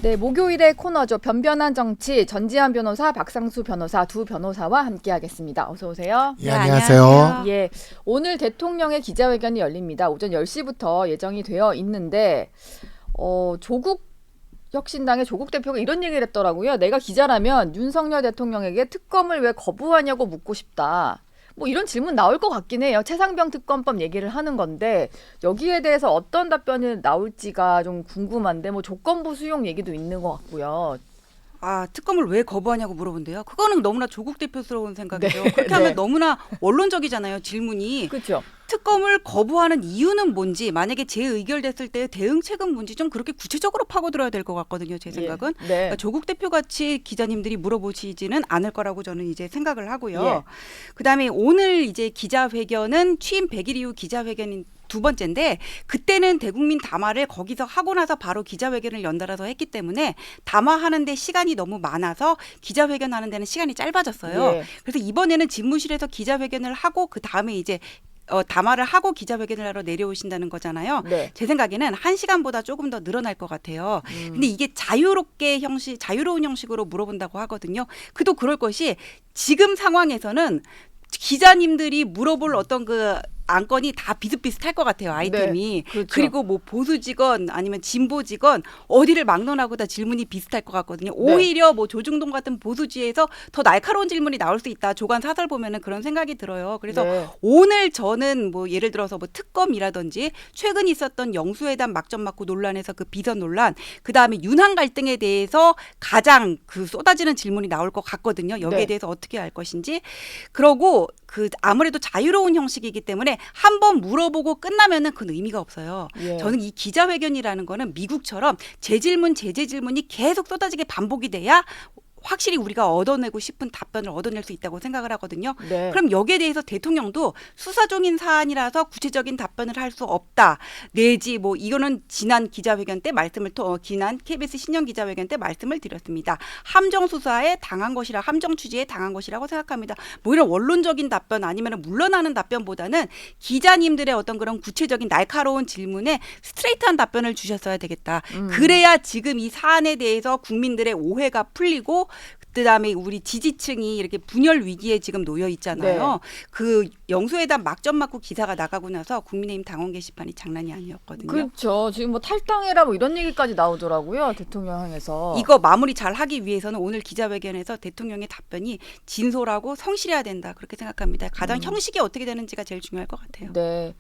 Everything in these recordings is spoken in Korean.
네, 목요일의 코너죠. 변변한 정치, 전지현 변호사, 박상수 변호사 두 변호사와 함께하겠습니다. 어서 오세요. 예, 안녕하세요. 예, 오늘 대통령의 기자회견이 열립니다. 오전 10시부터 예정이 되어 있는데 조국 혁신당의 조국 대표가 이런 얘기를 했더라고요. 내가 기자라면 윤석열 대통령에게 특검을 왜 거부하냐고 묻고 싶다. 뭐 이런 질문 나올 것 같긴 해요. 최상병 특검법 얘기를 하는 건데 여기에 대해서 어떤 답변이 나올지가 좀 궁금한데 뭐 조건부 수용 얘기도 있는 것 같고요. 특검을 왜 거부하냐고 물어본대요. 그거는 너무나 조국 대표스러운 생각이죠. 네. 그렇게 하면 네. 너무나 원론적이잖아요, 질문이. 그렇죠. 특검을 거부하는 이유는 뭔지, 만약에 재의결됐을 때 대응책은 뭔지 좀 그렇게 구체적으로 파고들어야 될 것 같거든요, 제 생각은. 네. 그러니까 조국 대표같이 기자님들이 물어보시지는 않을 거라고 저는 이제 생각을 하고요. 예. 그다음에 오늘 이제 기자회견은 취임 100일 이후 기자회견인 두 번째인데, 그때는 대국민 담화를 거기서 하고 나서 바로 기자회견을 연달아서 했기 때문에 담화하는데 시간이 너무 많아서 기자회견하는 데는 시간이 짧아졌어요. 예. 그래서 이번에는 집무실에서 기자회견을 하고 그 다음에 이제 담화를 하고 기자회견을 하러 내려오신다는 거잖아요. 네. 제 생각에는 1시간보다 조금 더 늘어날 것 같아요. 근데 이게 자유로운 형식으로 물어본다고 하거든요. 그도 그럴 것이, 지금 상황에서는 기자님들이 물어볼 어떤 그 안건이 다 비슷비슷할 것 같아요, 아이템이. 네, 그렇죠. 그리고 뭐 보수직원 아니면 진보직원 어디를 막 넣어나고 다 질문이 비슷할 것 같거든요. 네. 오히려 뭐 조중동 같은 보수지에서 더 날카로운 질문이 나올 수 있다. 조간 사설 보면은 그런 생각이 들어요. 그래서 네. 오늘 저는 뭐 예를 들어서 뭐 특검이라든지 최근 있었던 영수회담 막점 맞고 논란에서 그 비선 논란, 그 다음에 윤한 갈등에 대해서 가장 그 쏟아지는 질문이 나올 것 같거든요. 여기에 네. 대해서 어떻게 할 것인지. 그러고 그 아무래도 자유로운 형식이기 때문에 한 번 물어보고 끝나면은 그건 의미가 없어요. 예. 저는 이 기자회견이라는 거는 미국처럼 재질문 재질문이 계속 쏟아지게 반복이 돼야 확실히 우리가 얻어내고 싶은 답변을 얻어낼 수 있다고 생각을 하거든요. 네. 그럼 여기에 대해서 대통령도 수사 중인 사안이라서 구체적인 답변을 할 수 없다. 내지 뭐 이거는 지난 기자회견 때 지난 KBS 신년 기자회견 때 말씀을 드렸습니다. 함정 수사에 당한 것이라, 함정 취지에 당한 것이라고 생각합니다. 뭐 이런 원론적인 답변 아니면 물러나는 답변보다는 기자님들의 어떤 그런 구체적인 날카로운 질문에 스트레이트한 답변을 주셨어야 되겠다. 그래야 지금 이 사안에 대해서 국민들의 오해가 풀리고, 그다음에 우리 지지층이 이렇게 분열 위기에 지금 놓여 있잖아요. 네. 그 영수회담 막점 맞고 기사가 나가고 나서 국민의힘 당원 게시판이 장난이 아니었거든요. 그렇죠. 지금 뭐 탈당해라 뭐 이런 얘기까지 나오더라고요. 대통령 향해서. 이거 마무리 잘 하기 위해서는 오늘 기자회견에서 대통령의 답변이 진솔하고 성실해야 된다, 그렇게 생각합니다. 가장 형식이 어떻게 되는지가 제일 중요할 것 같아요. 네.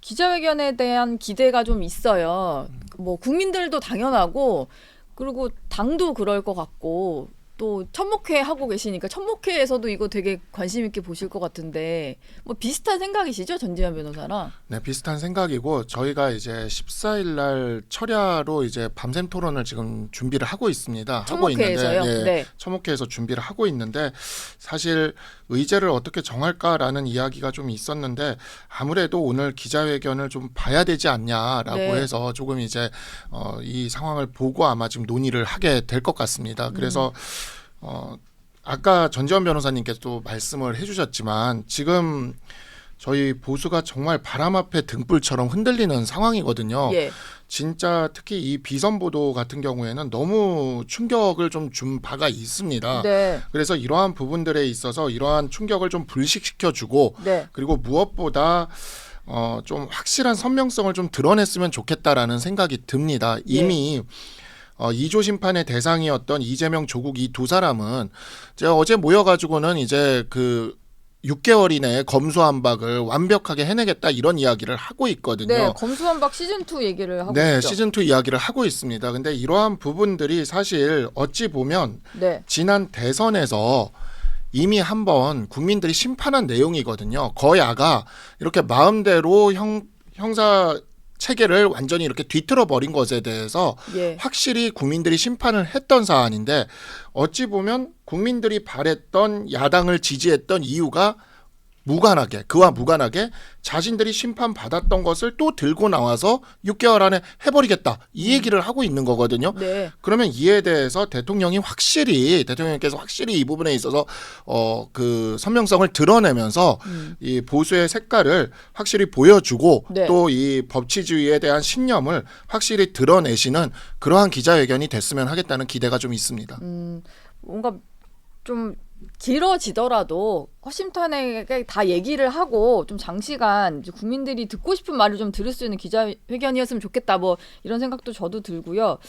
기자회견에 대한 기대가 좀 있어요. 뭐 국민들도 당연하고 그리고 당도 그럴 것 같고 또 천목회 하고 계시니까 천목회에서도 이거 되게 관심 있게 보실 것 같은데 뭐 비슷한 생각이시죠? 전지현 변호사랑. 네, 비슷한 생각이고 저희가 이제 14일 날 철야로 이제 밤샘 토론을 지금 준비를 하고 있습니다. 천목회에서요? 하고 있는데, 네. 천목회에서 준비를 하고 있는데 사실 의제를 어떻게 정할까라는 이야기가 좀 있었는데 아무래도 오늘 기자회견을 좀 봐야 되지 않냐라고 네. 해서 조금 이제 이 상황을 보고 아마 지금 논의를 하게 될 것 같습니다. 그래서 아까 전지현 변호사님께서도 말씀을 해주셨지만 지금 저희 보수가 정말 바람 앞에 등불처럼 흔들리는 상황이거든요. 예. 진짜 특히 이 비선 보도 같은 경우에는 너무 충격을 좀 준 바가 있습니다. 네. 그래서 이러한 부분들에 있어서 이러한 충격을 좀 불식시켜주고 네. 그리고 무엇보다 좀 확실한 선명성을 좀 드러냈으면 좋겠다라는 생각이 듭니다. 이미 2조 심판의 대상이었던 이재명, 조국 이 두 사람은 제가 어제 모여가지고는 이제 그 6개월 이내에 검수완박을 완벽하게 해내겠다 이런 이야기를 하고 있거든요. 네. 검수완박 시즌 2 얘기를 하고 네, 있죠. 시즌2 이야기를 하고 있습니다. 근데 이러한 부분들이 사실 어찌 보면 네. 지난 대선에서 이미 한번 국민들이 심판한 내용이거든요. 거야가 이렇게 마음대로 형사 체계를 완전히 이렇게 뒤틀어 버린 것에 대해서 예. 확실히 국민들이 심판을 했던 사안인데 어찌 보면 국민들이 바랬던 야당을 지지했던 이유가 무관하게 그와 무관하게 자신들이 심판받았던 것을 또 들고 나와서 6개월 안에 해버리겠다 이 얘기를 하고 있는 거거든요. 네. 그러면 이에 대해서 대통령께서 확실히 이 부분에 있어서 그 선명성을 드러내면서 이 보수의 색깔을 확실히 보여주고 네. 또 이 법치주의에 대한 신념을 확실히 드러내시는 그러한 기자회견이 됐으면 하겠다는 기대가 좀 있습니다. 뭔가 좀 길어지더라도 허심탄회하게 다 얘기를 하고 좀 장시간 이제 국민들이 듣고 싶은 말을 좀 들을 수 있는 기자회견이었으면 좋겠다. 뭐 이런 생각도 저도 들고요.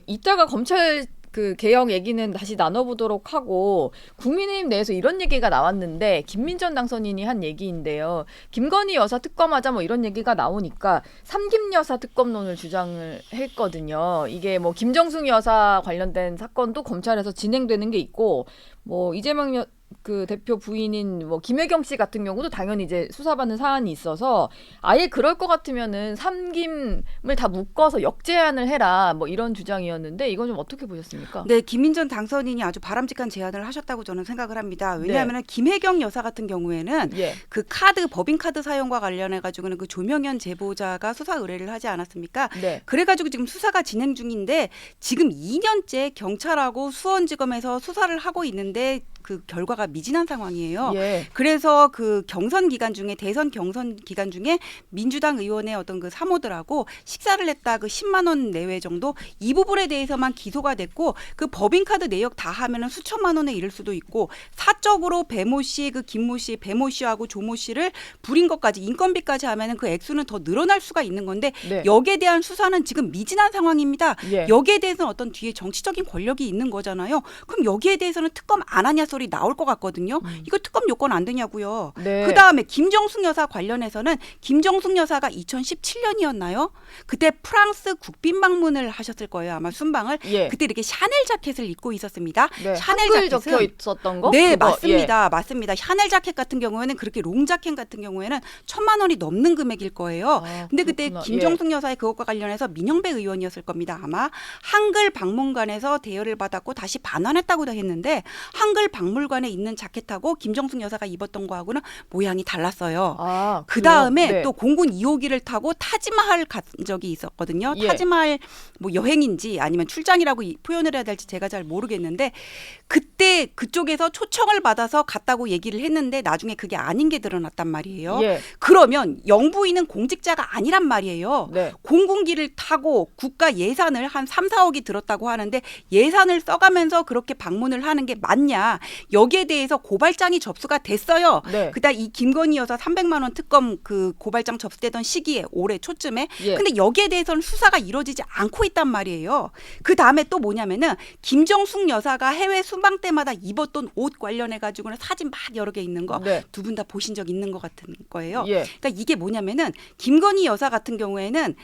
이따가 검찰 그 개혁 얘기는 다시 나눠보도록 하고 국민의힘 내에서 이런 얘기가 나왔는데 김민전 당선인이 한 얘기인데요. 김건희 여사 특검하자 뭐 이런 얘기가 나오니까 삼김 여사 특검론을 주장을 했거든요. 이게 뭐 김정숙 여사 관련된 사건도 검찰에서 진행되는 게 있고 뭐 이재명 그 대표 부인인 뭐 김혜경 씨 같은 경우도 당연히 이제 수사받는 사안이 있어서 아예 그럴 것 같으면은 삼김을 다 묶어서 역제안을 해라 뭐 이런 주장이었는데 이건 좀 어떻게 보셨습니까? 네, 김민전 당선인이 아주 바람직한 제안을 하셨다고 저는 생각을 합니다. 왜냐하면 김혜경 여사 같은 경우에는 예. 그 법인카드 사용과 관련해 가지고는 그 조명현 제보자가 수사 의뢰를 하지 않았습니까? 네. 그래가지고 지금 수사가 진행 중인데 지금 2년째 경찰하고 수원지검에서 수사를 하고 있는데 그 결과가 미진한 상황이에요. 예. 그래서 그 대선 경선 기간 중에 민주당 의원의 어떤 그 사모들하고 식사를 했다 그 10만 원 내외 정도 이 부분에 대해서만 기소가 됐고 그 법인카드 내역 다 하면은 수천만 원에 이를 수도 있고 사적으로 배모 씨, 그 김모 씨, 배모 씨하고 조모 씨를 부린 것까지 인건비까지 하면은 그 액수는 더 늘어날 수가 있는 건데 네. 여기에 대한 수사는 지금 미진한 상황입니다. 예. 여기에 대해서는 어떤 뒤에 정치적인 권력이 있는 거잖아요. 그럼 여기에 대해서는 특검 안 하냐 소리 나올 것 같거든요. 이거 특검 요건 안 되냐고요. 네. 그다음에 김정숙 여사 관련해서는 김정숙 여사가 2017년이었나요? 그때 프랑스 국빈 방문을 하셨을 거예요. 아마 순방을. 예. 그때 이렇게 샤넬 자켓을 입고 있었습니다. 네. 샤넬 한글 자켓은 적혀 있었던 거? 네, 그거, 맞습니다. 맞습니다. 샤넬 자켓 같은 경우에는 그렇게 롱 자켓 같은 경우에는 1,000만 원이 넘는 금액일 거예요. 아, 근데 그때 그렇구나. 김정숙 여사의 그것과 관련해서 민영배 의원이었을 겁니다. 아마 한글 박물관에서 대여를 받았고 다시 반환했다고 했는데 한글 박물관에 있는 자켓하고 김정숙 여사가 입었던 거하고는 모양이 달랐어요. 아, 그 다음에 그래요? 네. 또 공군 2호기를 타고 타지마할 간 적이 있었거든요. 예. 타지마할 뭐 여행인지 아니면 출장이라고 표현을 해야 될지 제가 잘 모르겠는데 그때 그쪽에서 초청을 받아서 갔다고 얘기를 했는데 나중에 그게 아닌 게 드러났단 말이에요. 예. 그러면 영부인은 공직자가 아니란 말이에요. 네. 공군기를 타고 국가 예산을 한 3, 4억이 들었다고 하는데 예산을 써가면서 그렇게 방문을 하는 게 맞냐. 여기에 대해서 고발장이 접수가 됐어요. 네. 그다음 이 김건희 여사 300만 원 특검 그 고발장 접수되던 시기에 올해 초쯤에 예. 근데 여기에 대해서는 수사가 이루어지지 않고 있단 말이에요. 그 다음에 또 뭐냐면은 김정숙 여사가 해외 순방 때마다 입었던 옷 관련해 가지고는 사진 막 여러 개 있는 거 네. 두 분 다 보신 적 있는 것 같은 거예요. 예. 그러니까 이게 뭐냐면은 김건희 여사 같은 경우에는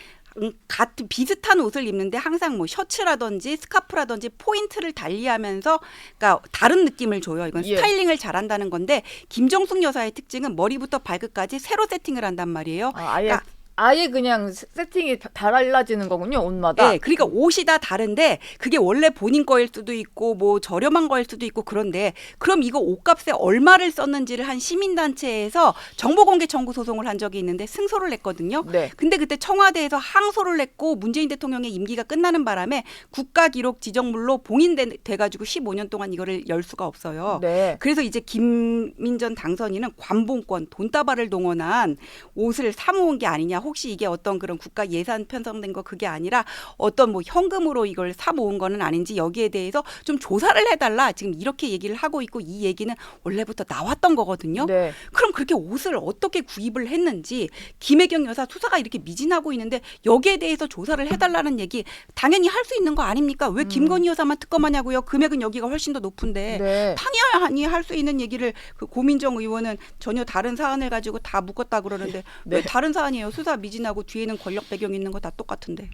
같은 비슷한 옷을 입는데 항상 뭐 셔츠라든지 스카프라든지 포인트를 달리하면서 그러니까 다른 느낌을 줘요. 이건 예. 스타일링을 잘한다는 건데 김정숙 여사의 특징은 머리부터 발끝까지 새로 세팅을 한단 말이에요. 아예 그러니까 아예 그냥 세팅이 달라지는 거군요, 옷마다. 네, 그러니까 옷이 다 다른데 그게 원래 본인 거일 수도 있고 뭐 저렴한 거일 수도 있고 그런데 그럼 이거 옷값에 얼마를 썼는지를 한 시민단체에서 정보공개 청구 소송을 한 적이 있는데 승소를 냈거든요. 네. 근데 그때 청와대에서 항소를 냈고 문재인 대통령의 임기가 끝나는 바람에 국가기록 지정물로 봉인돼가지고 15년 동안 이거를 열 수가 없어요. 네. 그래서 이제 김민전 당선인은 관봉권, 돈다발을 동원한 옷을 사모은 게 아니냐. 혹시 이게 어떤 그런 국가 예산 편성된 거 그게 아니라 어떤 뭐 현금으로 이걸 사모은 거는 아닌지 여기에 대해서 좀 조사를 해달라. 지금 이렇게 얘기를 하고 있고 이 얘기는 원래부터 나왔던 거거든요. 네. 그럼 그렇게 옷을 어떻게 구입을 했는지 김혜경 여사 수사가 이렇게 미진하고 있는데 여기에 대해서 조사를 해달라는 얘기 당연히 할 수 있는 거 아닙니까? 왜 김건희 여사만 특검하냐고요? 금액은 여기가 훨씬 더 높은데 네. 당연히 할 수 있는 얘기를 그 고민정 의원은 전혀 다른 사안을 가지고 다 묶었다 그러는데 네. 왜 다른 사안이에요? 수사 미진하고 뒤에는 권력 배경 있는 거 다 똑같은데.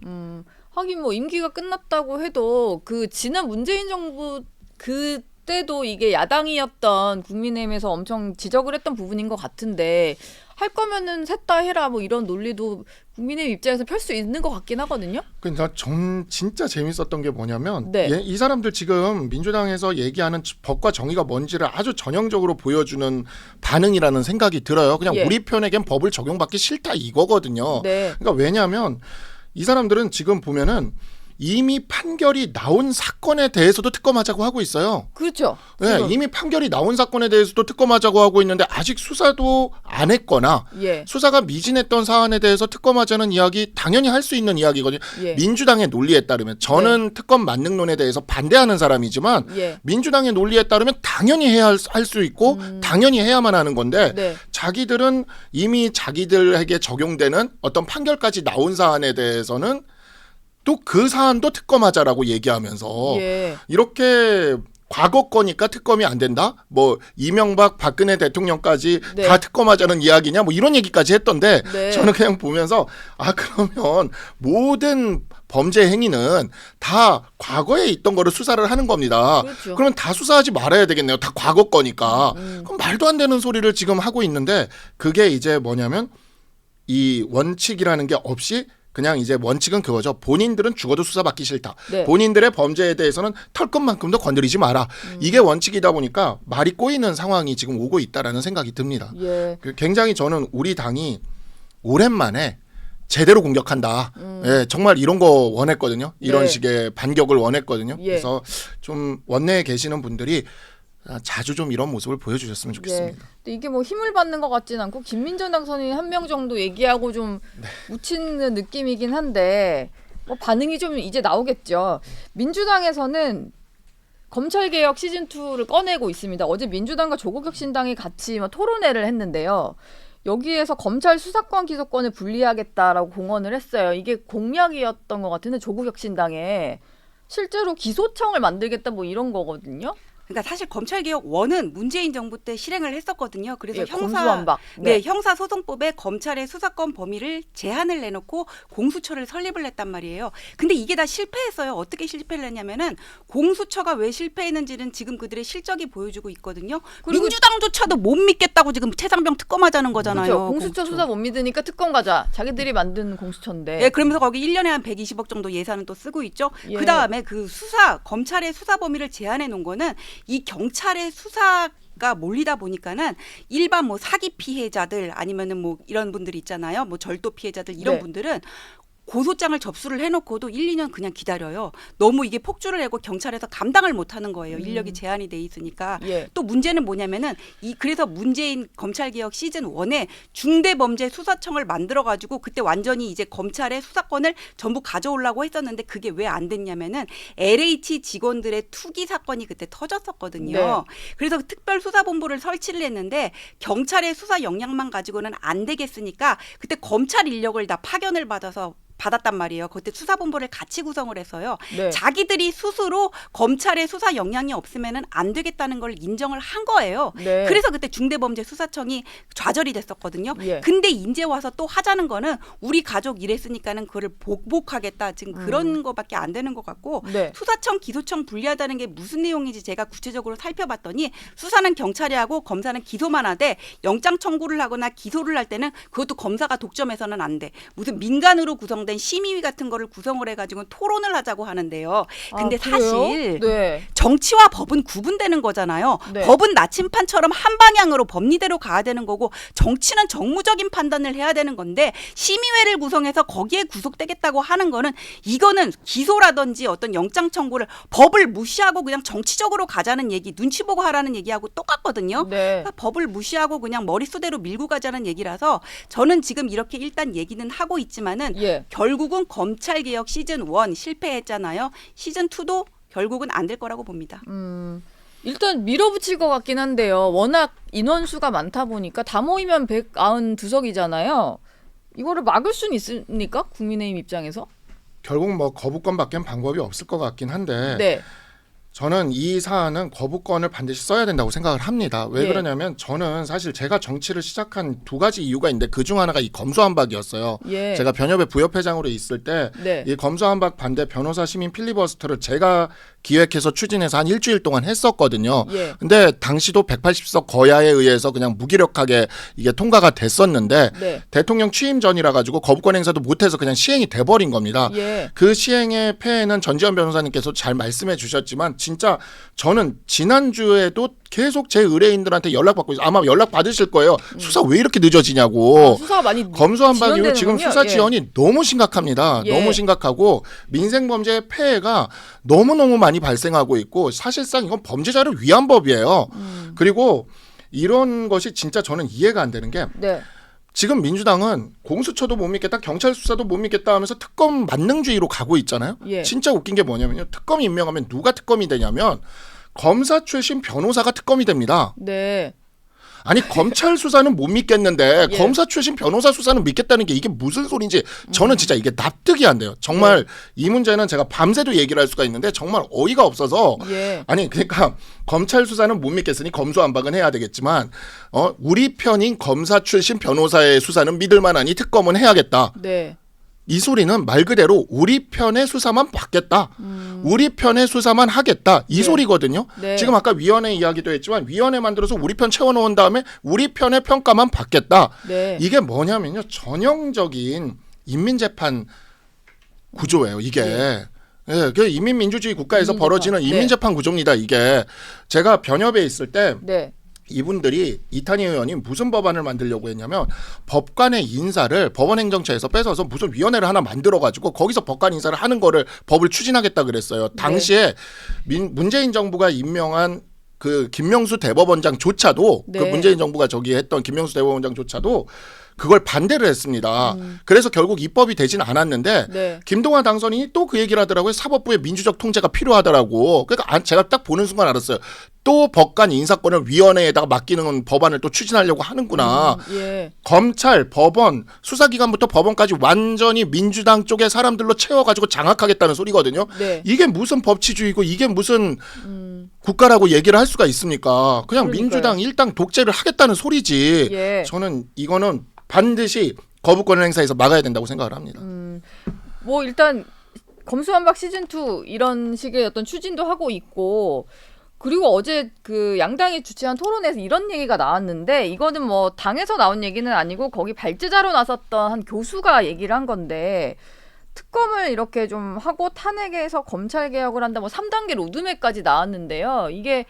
하긴 뭐 임기가 끝났다고 해도 그 지난 문재인 정부 그때도 이게 야당이었던 국민의힘에서 엄청 지적을 했던 부분인 것 같은데 할 거면은 셋 다 해라 뭐 이런 논리도 국민의힘 입장에서 펼 수 있는 것 같긴 하거든요. 근데 진짜 재밌었던 게 뭐냐면 네. 이 사람들 지금 민주당에서 얘기하는 법과 정의가 뭔지를 아주 전형적으로 보여주는 반응이라는 생각이 들어요. 그냥 예. 우리 편에겐 법을 적용받기 싫다 이거거든요. 네. 그러니까 왜냐하면 이 사람들은 지금 보면은 이미 판결이 나온 사건에 대해서도 특검하자고 하고 있어요. 그렇죠. 네, 지금. 이미 판결이 나온 사건에 대해서도 특검하자고 하고 있는데 아직 수사도 안 했거나 예. 수사가 미진했던 사안에 대해서 특검하자는 이야기 당연히 할 수 있는 이야기거든요. 예. 민주당의 논리에 따르면 저는 특검 만능론에 대해서 반대하는 사람이지만 예. 민주당의 논리에 따르면 당연히 해야 할 수 있고 당연히 해야만 하는 건데 네. 자기들은 이미 자기들에게 적용되는 어떤 판결까지 나온 사안에 대해서는 또 그 사안도 특검하자라고 얘기하면서 예. 이렇게 과거 거니까 특검이 안 된다? 뭐 이명박 박근혜 대통령까지 네. 다 특검하자는 이야기냐? 뭐 이런 얘기까지 했던데 네. 저는 그냥 보면서 그러면 모든 범죄 행위는 다 과거에 있던 거를 수사를 하는 겁니다. 그렇죠. 그러면 다 수사하지 말아야 되겠네요. 다 과거 거니까. 그럼 말도 안 되는 소리를 지금 하고 있는데 그게 이제 뭐냐면 이 원칙이라는 게 없이 그냥 이제 원칙은 그거죠. 본인들은 죽어도 수사받기 싫다. 네. 본인들의 범죄에 대해서는 털끝만큼도 건드리지 마라. 이게 원칙이다 보니까 말이 꼬이는 상황이 지금 오고 있다라는 생각이 듭니다. 예. 굉장히 저는 우리 당이 오랜만에 제대로 공격한다. 예, 정말 이런 거 원했거든요. 이런 네. 식의 반격을 원했거든요. 예. 그래서 좀 원내에 계시는 분들이 자주 좀 이런 모습을 보여주셨으면 좋겠습니다. 네. 근데 이게 뭐 힘을 받는 것 같진 않고 김민정 당선인 한 명 정도 얘기하고 좀 네. 묻히는 느낌이긴 한데 뭐 반응이 좀 이제 나오겠죠. 민주당에서는 검찰개혁 시즌2를 꺼내고 있습니다. 어제 민주당과 조국혁신당이 같이 뭐 토론회를 했는데요. 여기에서 검찰 수사권 기소권을 분리하겠다라고 공언을 했어요. 이게 공약이었던 것 같은데 조국혁신당에 실제로 기소청을 만들겠다 뭐 이런 거거든요. 그러니까 사실 검찰개혁 1은 문재인 정부 때 실행을 했었거든요. 그래서 예, 공수완박. 네, 형사소송법에 검찰의 수사권 범위를 제한을 내놓고 공수처를 설립을 했단 말이에요. 근데 이게 다 실패했어요. 어떻게 실패를 했냐면은 공수처가 왜 실패했는지는 지금 그들의 실적이 보여주고 있거든요. 그리고 민주당조차도 못 믿겠다고 지금 최상병 특검하자는 거잖아요. 그렇죠. 공수처 수사 못 믿으니까 특검 가자. 자기들이 만든 공수처인데. 예, 그러면서 거기 1년에 한 120억 정도 예산은 또 쓰고 있죠. 예. 그다음에 그 검찰의 수사 범위를 제한해 놓은 거는 이 경찰의 수사가 몰리다 보니까는 일반 뭐 사기 피해자들 아니면은 뭐 이런 분들이 있잖아요. 뭐 절도 피해자들 이런 네. 분들은 고소장을 접수를 해놓고도 1, 2년 그냥 기다려요. 너무 이게 폭주를 하고 경찰에서 감당을 못하는 거예요. 인력이 제한이 돼 있으니까. 예. 또 문제는 뭐냐면은 그래서 문재인 검찰개혁 시즌 1에 중대범죄수사청을 만들어가지고 그때 완전히 이제 검찰의 수사권을 전부 가져오려고 했었는데 그게 왜 안 됐냐면은 LH 직원들의 투기 사건이 그때 터졌었거든요. 네. 그래서 특별수사본부를 설치를 했는데 경찰의 수사 역량만 가지고는 안 되겠으니까 그때 검찰 인력을 다 파견을 받았단 말이에요. 그때 수사본부를 같이 구성을 해서요. 네. 자기들이 스스로 검찰의 수사 역량이 없으면은 안 되겠다는 걸 인정을 한 거예요. 네. 그래서 그때 중대범죄수사청이 좌절이 됐었거든요. 예. 근데 이제 와서 또 하자는 거는 우리 가족 이랬으니까는 그거를 복복하겠다. 지금 그런 거밖에 안 되는 것 같고 네. 수사청, 기소청 분리하다는 게 무슨 내용인지 제가 구체적으로 살펴봤더니 수사는 경찰이 하고 검사는 기소만 하되 영장 청구를 하거나 기소를 할 때는 그것도 검사가 독점해서는 안 돼. 무슨 민간으로 구성된 심의위 같은 거를 구성을 해가지고 토론을 하자고 하는데요. 근데 그래요? 사실 네. 정치와 법은 구분되는 거잖아요. 네. 법은 나침판처럼 한 방향으로 법리대로 가야 되는 거고 정치는 정무적인 판단을 해야 되는 건데 심의회를 구성해서 거기에 구속되겠다고 하는 거는 이거는 기소라든지 어떤 영장 청구를 법을 무시하고 그냥 정치적으로 가자는 얘기, 눈치 보고 하라는 얘기하고 똑같거든요. 네. 그러니까 법을 무시하고 그냥 머릿수대로 밀고 가자는 얘기라서 저는 지금 이렇게 일단 얘기는 하고 있지만은 예. 결국은 검찰개혁 시즌 1 실패했잖아요. 시즌 2도 결국은 안 될 거라고 봅니다. 일단 밀어붙일 것 같긴 한데요. 워낙 인원수가 많다 보니까 다 모이면 192석이잖아요. 이거를 막을 수는 있습니까? 국민의힘 입장에서? 결국 뭐 거부권 밖엔 방법이 없을 것 같긴 한데 네. 저는 이 사안은 거부권을 반드시 써야 된다고 생각을 합니다. 왜 예. 그러냐면 저는 사실 제가 정치를 시작한 두 가지 이유가 있는데 그중 하나가 이 검수완박이었어요. 예. 제가 변협의 부협회장으로 있을 때 네. 이 검수완박 반대 변호사 시민 필리버스터를 제가 기획해서 추진해서 한 일주일 동안 했었거든요. 예. 근데 당시도 180석 거야에 의해서 그냥 무기력하게 이게 통과가 됐었는데 네. 대통령 취임 전이라 가지고 거부권 행사도 못해서 그냥 시행이 돼버린 겁니다. 예. 그 시행의 폐해는 전지현 변호사님께서 잘 말씀해 주셨지만 진짜 저는 지난주에도 계속 제 의뢰인들한테 연락받고 있어요. 아마 연락 받으실 거예요. 수사 왜 이렇게 늦어지냐고. 수사가 많이 검수완박 이후 지금 지연되는군요. 수사 예. 지연이 너무 심각합니다. 예. 너무 심각하고 민생범죄의 폐해가 너무너무 많이 발생하고 있고 사실상 이건 범죄자를 위한 법이에요. 그리고 이런 것이 진짜 저는 이해가 안 되는 게 네. 지금 민주당은 공수처도 못 믿겠다, 경찰 수사도 못 믿겠다 하면서 특검 만능주의로 가고 있잖아요. 예. 진짜 웃긴 게 뭐냐면요. 특검이 임명하면 누가 특검이 되냐면 검사 출신 변호사가 특검이 됩니다. 네. 아니 검찰 수사는 못 믿겠는데 예. 검사 출신 변호사 수사는 믿겠다는 게 이게 무슨 소리인지 저는 진짜 이게 납득이 안 돼요. 정말 이 문제는 제가 밤새도 얘기를 할 수가 있는데 정말 어이가 없어서 예. 아니 그러니까 검찰 수사는 못 믿겠으니 검수완박은 해야 되겠지만 우리 편인 검사 출신 변호사의 수사는 믿을 만하니 특검은 해야겠다. 네. 이 소리는 말 그대로 우리 편의 수사만 받겠다. 우리 편의 수사만 하겠다. 이 네. 소리거든요. 네. 지금 아까 위원회 이야기도 했지만 위원회 만들어서 우리 편 채워놓은 다음에 우리 편의 평가만 받겠다. 네. 이게 뭐냐면요. 전형적인 인민재판 구조예요. 이게. 예, 그 인민민주주의 국가에서 인민재판. 벌어지는 네. 인민재판 구조입니다. 이게 제가 변협에 있을 때 네. 이분들이 이탄희 의원이 무슨 법안을 만들려고 했냐면 법관의 인사를 법원행정처에서 뺏어서 무슨 위원회를 하나 만들어가지고 거기서 법관 인사를 하는 거를 법을 추진하겠다 그랬어요. 당시에 문재인 정부가 임명한 그 김명수 대법원장조차도 네. 그 문재인 정부가 저기 했던 김명수 대법원장조차도 그걸 반대를 했습니다. 그래서 결국 입법이 되진 않았는데 네. 김동완 당선인이 또 그 얘기를 하더라고요. 사법부의 민주적 통제가 필요하더라고. 그러니까 제가 딱 보는 순간 알았어요. 또 법관 인사권을 위원회에다가 맡기는 법안을 또 추진하려고 하는구나. 예. 검찰, 법원, 수사기관부터 법원까지 완전히 민주당 쪽의 사람들로 채워가지고 장악하겠다는 소리거든요. 네. 이게 무슨 법치주의고 이게 무슨 국가라고 얘기를 할 수가 있습니까? 그냥 그러니까요. 민주당 일당 독재를 하겠다는 소리지. 예. 저는 이거는 반드시 거부권을 행사해서 막아야 된다고 생각을 합니다. 뭐 일단 검수완박 시즌 2 이런 식의 어떤 추진도 하고 있고 그리고 어제 그 양당이 주최한 토론에서 이런 얘기가 나왔는데 이거는 뭐 당에서 나온 얘기는 아니고 거기 발제자로 나섰던 한 교수가 얘기를 한 건데 특검을 이렇게 좀 하고 탄핵에서 검찰 개혁을 한다 뭐 3단계 로드맵까지 나왔는데요. 이게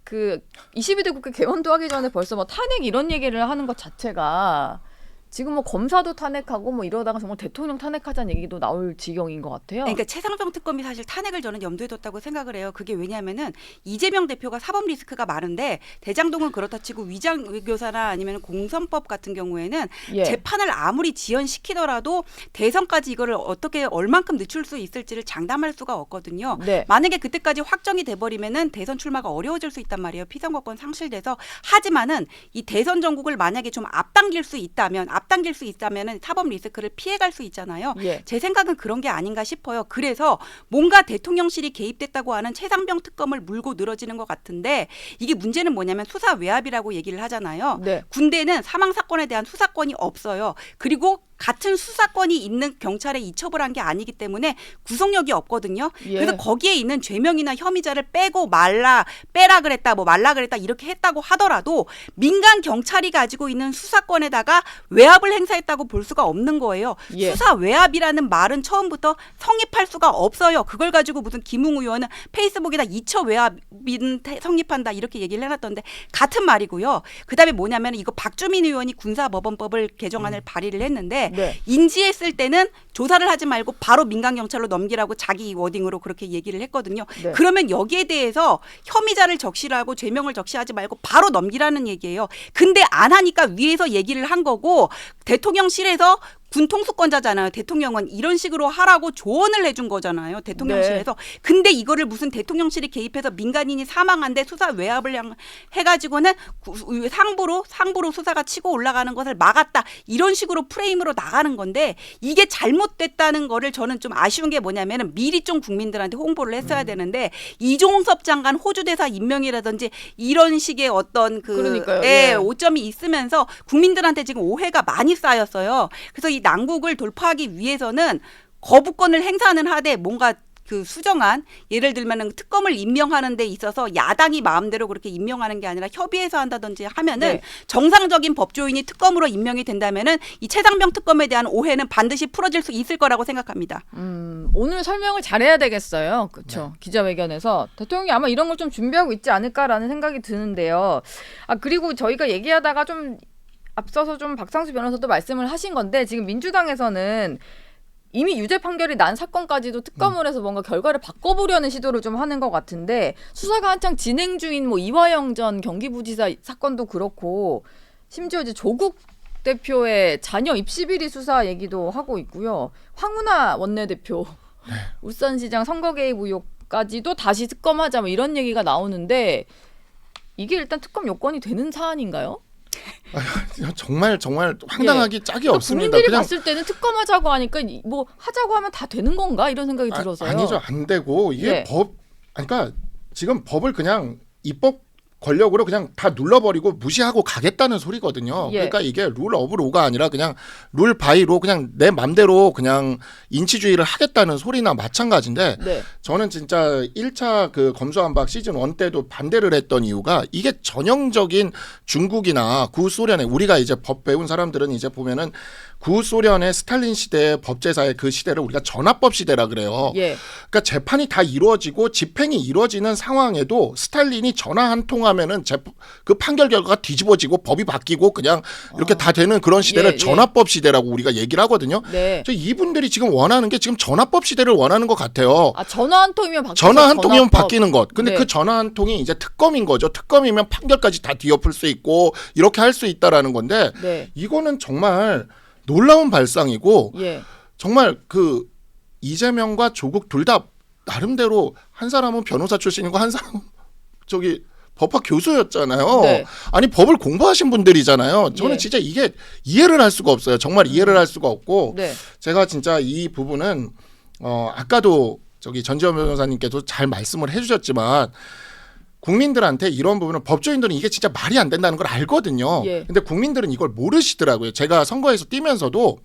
그 22대 국회 개원도 하기 전에 벌써 뭐 탄핵 이런 얘기를 하는 것 자체가 지금 뭐 검사도 탄핵하고 뭐 이러다가 정말 대통령 탄핵하자는 얘기도 나올 지경인 것 같아요. 그러니까 최상병 특검이 사실 탄핵을 저는 염두에 뒀다고 생각을 해요. 그게 왜냐하면은 이재명 대표가 사법 리스크가 많은데 대장동은 그렇다 치고 위장교사나 아니면 공선법 같은 경우에는 예. 재판을 아무리 지연시키더라도 대선까지 이거를 어떻게 얼만큼 늦출 수 있을지를 장담할 수가 없거든요. 네. 만약에 그때까지 확정이 돼버리면은 대선 출마가 어려워질 수 있단 말이에요. 피선거권 상실돼서. 하지만은 이 대선 전국을 만약에 좀 앞당길 수 있다면은 사법 리스크를 피해갈 수 있잖아요. 예. 제 생각은 그런 게 아닌가 싶어요. 그래서 뭔가 대통령실이 개입됐다고 하는 최상병 특검을 물고 늘어지는 것 같은데 이게 문제는 뭐냐면 수사 외압이라고 얘기를 하잖아요. 네. 군대는 사망 사건에 대한 수사권이 없어요. 그리고 같은 수사권이 있는 경찰에 이첩을 한 게 아니기 때문에 구속력이 없거든요. 예. 그래서 거기에 있는 죄명이나 혐의자를 빼고 빼라 그랬다, 뭐 말라 그랬다 이렇게 했다고 하더라도 민간 경찰이 가지고 있는 수사권에다가 외압을 행사했다고 볼 수가 없는 거예요. 예. 수사 외압이라는 말은 처음부터 성립할 수가 없어요. 그걸 가지고 무슨 김웅 의원은 페이스북에다 이처 외압인 성립한다 이렇게 얘기를 해놨던데 같은 말이고요. 그다음에 뭐냐면 이거 박주민 의원이 군사법원법을 개정안을 발의를 했는데 네. 인지했을 때는 조사를 하지 말고 바로 민간 경찰로 넘기라고 자기 워딩으로 그렇게 얘기를 했거든요. 네. 그러면 여기에 대해서 혐의자를 적시하고 죄명을 적시하지 말고 바로 넘기라는 얘기예요. 근데 안 하니까 위에서 얘기를 한 거고 대통령실에서 군 통수권자잖아요. 대통령은 이런 식으로 하라고 조언을 해준 거잖아요. 대통령실에서. 네. 근데 이거를 무슨 대통령실이 개입해서 민간인이 사망한데 수사 외압을 해가지고는 상부로 수사가 치고 올라가는 것을 막았다. 이런 식으로 프레임으로 나가는 건데 이게 잘못됐다는 거를 저는 좀 아쉬운 게 뭐냐면은 미리 좀 국민들한테 홍보를 했어야 되는데 이종섭 장관 호주 대사 임명이라든지 이런 식의 어떤 그러니까요. 예, 예. 오점이 있으면서 국민들한테 지금 오해가 많이 쌓였어요. 그래서 이 난국을 돌파하기 위해서는 거부권을 행사는 하되 뭔가 그 수정안 예를 들면은 특검을 임명하는 데 있어서 야당이 마음대로 그렇게 임명하는 게 아니라 협의해서 한다든지 하면은 네. 정상적인 법조인이 특검으로 임명이 된다면은 이 최상병 특검에 대한 오해는 반드시 풀어질 수 있을 거라고 생각합니다. 오늘 설명을 잘해야 되겠어요. 그렇죠. 기자회견에서 대통령이 아마 이런 걸 좀 준비하고 있지 않을까라는 생각이 드는데요. 아 그리고 저희가 얘기하다가 좀 앞서서 좀 박상수 변호사도 말씀을 하신 건데 지금 민주당에서는 이미 유죄 판결이 난 사건까지도 특검을 해서 뭔가 결과를 바꿔보려는 시도를 좀 하는 것 같은데 수사가 한창 진행 중인 뭐 이화영 전 경기부지사 사건도 그렇고 심지어 이제 조국 대표의 자녀 입시 비리 수사 얘기도 하고 있고요. 황운하 원내대표 울산시장 선거 개입 의혹까지도 다시 특검하자 뭐 이런 얘기가 나오는데 이게 일단 특검 요건이 되는 사안인가요? 정말 황당하기 짝이 없습니다. 국민들이 그냥 봤을 때는 특검하자고 하니까 뭐 하자고 하면 다 되는 건가 이런 생각이 들어서요. 아니죠, 안 되고 이게 네. 그러니까 지금 법을 그냥 입법 권력으로 그냥 다 눌러버리고 무시하고 가겠다는 소리거든요. 예. 그러니까 이게 룰 오브 로가 아니라 그냥 룰 바이로 그냥 내 맘대로 그냥 인치주의를 하겠다는 소리나 마찬가지인데 네. 저는 진짜 1차 그 검수완박 시즌 1 때도 반대를 했던 이유가 이게 전형적인 중국이나 구소련의 우리가 이제 법 배운 사람들은 이제 보면은 구소련의 스탈린 시대의 법제사의 그 시대를 우리가 전화법 시대라 그래요. 예. 그러니까 재판이 다 이루어지고 집행이 이루어지는 상황에도 스탈린이 전화 한 통하면은 그 판결 결과가 뒤집어지고 법이 바뀌고 그냥 이렇게 다 되는 그런 시대를 예. 전화법 시대라고 우리가 얘기를 하거든요. 네. 이분들이 지금 원하는 게 지금 전화법 시대를 원하는 것 같아요. 아 전화 한 통이면 바뀌는 전화 한 통이면 바뀌는 것. 근데 네. 그 전화 한 통이 이제 특검인 거죠. 특검이면 판결까지 다 뒤엎을 수 있고 이렇게 할 수 있다라는 건데 네. 이거는 정말 놀라운 발상이고 예. 정말 그 이재명과 조국 둘 다 나름대로 한 사람은 변호사 출신이고 한 사람은 저기 법학 교수였잖아요. 네. 아니 법을 공부하신 분들이잖아요. 저는 예. 진짜 이게 이해를 할 수가 없어요. 정말 이해를 할 수가 없고 네. 제가 진짜 이 부분은 아까도 저기 전지현 변호사님께도 잘 말씀을 해주셨지만 국민들한테 이런 부분은 법조인들은 이게 진짜 말이 안 된다는 걸 알거든요. 예. 근데 국민들은 이걸 모르시더라고요. 제가 선거에서 뛰면서도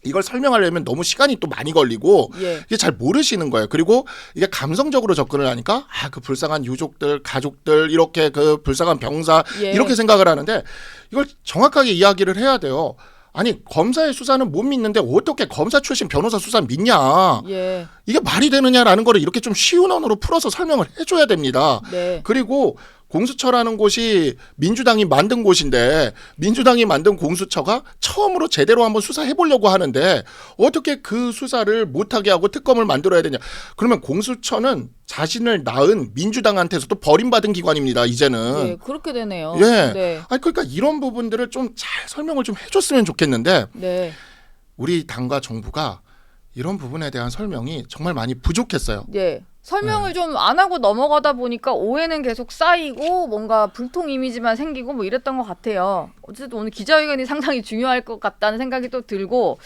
이걸 설명하려면 너무 시간이 또 많이 걸리고 예. 이게 잘 모르시는 거예요. 그리고 이게 감성적으로 접근을 하니까 그 불쌍한 유족들, 가족들 이렇게 그 불쌍한 병사 예. 이렇게 생각을 하는데 이걸 정확하게 이야기를 해야 돼요. 아니 검사의 수사는 못 믿는데 어떻게 검사 출신 변호사 수사 믿냐. 예. 이게 말이 되느냐라는 거를 이렇게 좀 쉬운 언어로 풀어서 설명을 해줘야 됩니다. 네. 그리고 공수처라는 곳이 민주당이 만든 곳인데 민주당이 만든 공수처가 처음으로 제대로 한번 수사해보려고 하는데 어떻게 그 수사를 못하게 하고 특검을 만들어야 되냐. 그러면 공수처는 자신을 낳은 민주당한테서도 버림받은 기관입니다. 이제는. 예. 그렇게 되네요. 예. 네. 아니 그러니까 이런 부분들을 좀 잘 설명을 좀 해줬으면 좋겠는데 네. 우리 당과 정부가 이런 부분에 대한 설명이 정말 많이 부족했어요. 예. 설명을 좀 안 하고 넘어가다 보니까 오해는 계속 쌓이고 뭔가 불통 이미지만 생기고 뭐 이랬던 것 같아요. 어쨌든 오늘 기자회견이 상당히 중요할 것 같다는 생각이 또 들고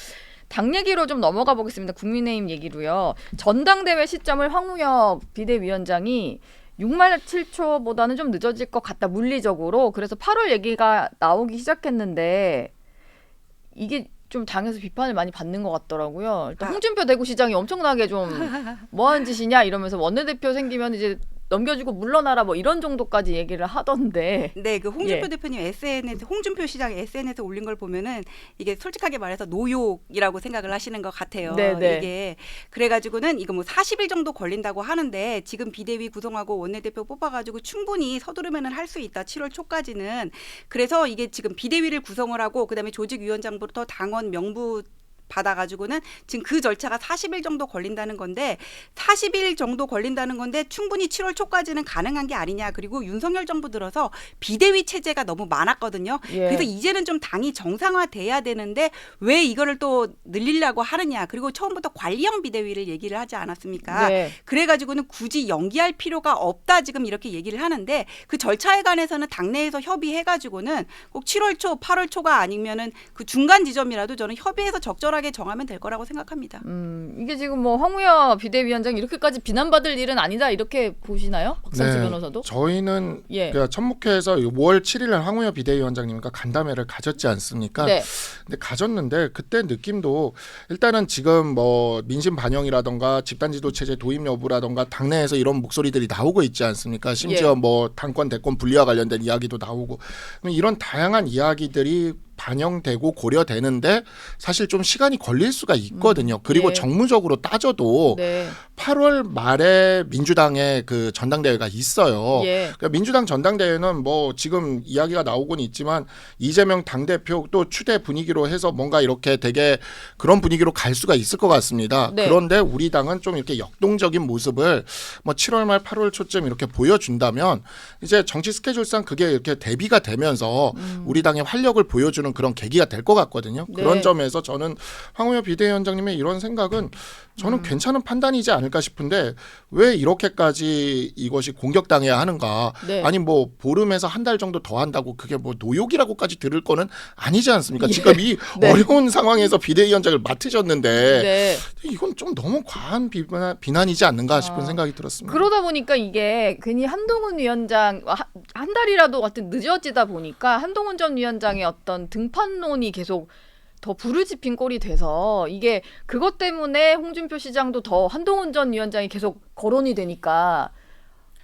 당 얘기로 좀 넘어가 보겠습니다. 국민의힘 얘기로요. 전당대회 시점을 황우혁 비대위원장이 6말 7초보다는 좀 늦어질 것 같다. 물리적으로. 그래서 8월 얘기가 나오기 시작했는데 이게 좀 당에서 비판을 많이 받는 것 같더라고요. 일단 홍준표 대구시장이 엄청나게 좀 뭐하는 짓이냐 이러면서 원내대표 생기면 이제 넘겨주고 물러나라 뭐 이런 정도까지 얘기를 하던데. 네, 그 홍준표 예. 대표님 SNS, 홍준표 시장 SNS에 올린 걸 보면은 이게 솔직하게 말해서 노욕이라고 생각을 하시는 것 같아요. 네네. 이게 그래가지고는 이거 뭐 40일 정도 걸린다고 하는데 지금 비대위 구성하고 원내대표 뽑아가지고 충분히 서두르면은 할 수 있다. 7월 초까지는. 그래서 이게 지금 비대위를 구성을 하고 그다음에 조직위원장부터 당원 명부 받아가지고는 지금 그 절차가 40일 정도 걸린다는 건데 40일 정도 걸린다는 건데 충분히 7월 초까지는 가능한 게 아니냐. 그리고 윤석열 정부 들어서 비대위 체제가 너무 많았거든요. 예. 그래서 이제는 좀 당이 정상화돼야 되는데 왜 이거를 또 늘리려고 하느냐. 그리고 처음부터 관리형 비대위를 얘기를 하지 않았습니까? 네. 그래가지고는 굳이 연기할 필요가 없다 지금 이렇게 얘기를 하는데 그 절차에 관해서는 당내에서 협의해가지고는 꼭 7월 초, 8월 초가 아니면은 그 중간 지점이라도 저는 협의해서 적절하게 정하면 될 거라고 생각합니다. 이게 지금 뭐 황우여 비대위원장이 이렇게까지 비난받을 일은 아니다 이렇게 보시나요? 박상수 변호사도? 저희는 예. 그 천목회에서 5월 7일 날 황우여 비대위원장님과 간담회를 가졌지 않습니까? 네. 근데 가졌는데 그때 느낌도 일단은 지금 뭐 민심 반영이라던가 집단지도 체제 도입 여부라던가 당내에서 이런 목소리들이 나오고 있지 않습니까? 심지어 예. 뭐 당권 대권 분리와 관련된 이야기도 나오고 이런 다양한 이야기들이 반영되고 고려되는데 사실 좀 시간이 걸릴 수가 있거든요. 그리고 예. 정무적으로 따져도 네. 8월 말에 민주당의 그 전당대회가 있어요. 예. 그러니까 민주당 전당대회는 뭐 지금 이야기가 나오곤 있지만 이재명 당대표 또 추대 분위기로 해서 뭔가 이렇게 되게 그런 분위기로 갈 수가 있을 것 같습니다. 네. 그런데 우리 당은 좀 이렇게 역동적인 모습을 뭐 7월 말 8월 초쯤 이렇게 보여준다면 이제 정치 스케줄상 그게 이렇게 대비가 되면서 우리 당의 활력을 보여주는 그런 계기가 될 것 같거든요. 네. 그런 점에서 저는 황우여 비대위원장님의 이런 생각은 저는 괜찮은 판단이지 않을까 싶은데 왜 이렇게까지 이것이 공격당해야 하는가? 네. 아니 뭐 보름에서 한 달 정도 더 한다고 그게 뭐 노욕이라고까지 들을 거는 아니지 않습니까? 지금 이 네. 어려운 상황에서 비대위원장을 맡으셨는데 네. 이건 좀 너무 과한 비난이지 않는가 싶은 생각이 들었습니다. 그러다 보니까 이게 괜히 한동훈 위원장 한 달이라도 같은 늦어지다 보니까 한동훈 전 위원장의 어떤 등판론이 계속 더 부르짖힌 꼴이 돼서 이게 그것 때문에 홍준표 시장도 더 한동훈 전 위원장이 계속 거론이 되니까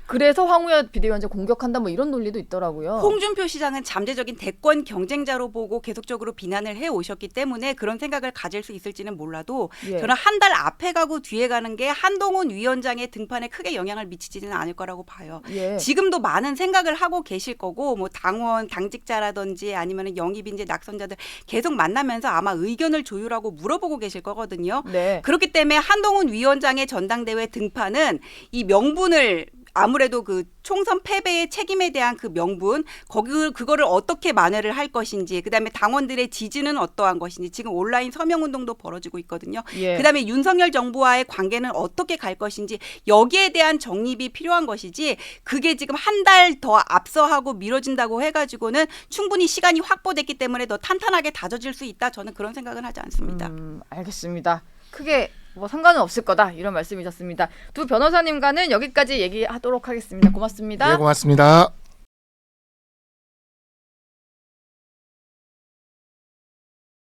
그래서 황우여 비대위원장 공격한다 뭐 이런 논리도 있더라고요. 홍준표 시장은 잠재적인 대권 경쟁자로 보고 계속적으로 비난을 해 오셨기 때문에 그런 생각을 가질 수 있을지는 몰라도 예. 저는 한 달 앞에 가고 뒤에 가는 게 한동훈 위원장의 등판에 크게 영향을 미치지는 않을 거라고 봐요. 예. 지금도 많은 생각을 하고 계실 거고 뭐 당원, 당직자라든지 아니면 영입인재, 낙선자들 계속 만나면서 아마 의견을 조율하고 물어보고 계실 거거든요. 네. 그렇기 때문에 한동훈 위원장의 전당대회 등판은 이 명분을 아무래도 그 총선 패배의 책임에 대한 그 명분, 그거를 어떻게 만회를 할 것인지, 그다음에 당원들의 지지는 어떠한 것인지, 지금 온라인 서명운동도 벌어지고 있거든요. 예. 그다음에 윤석열 정부와의 관계는 어떻게 갈 것인지 여기에 대한 정립이 필요한 것이지 그게 지금 한 달 더 앞서하고 미뤄진다고 해가지고는 충분히 시간이 확보됐기 때문에 더 탄탄하게 다져질 수 있다. 저는 그런 생각은 하지 않습니다. 알겠습니다. 크게 뭐 상관은 없을 거다 이런 말씀이셨습니다. 두 변호사님과는 여기까지 얘기하도록 하겠습니다. 고맙습니다. 네, 고맙습니다.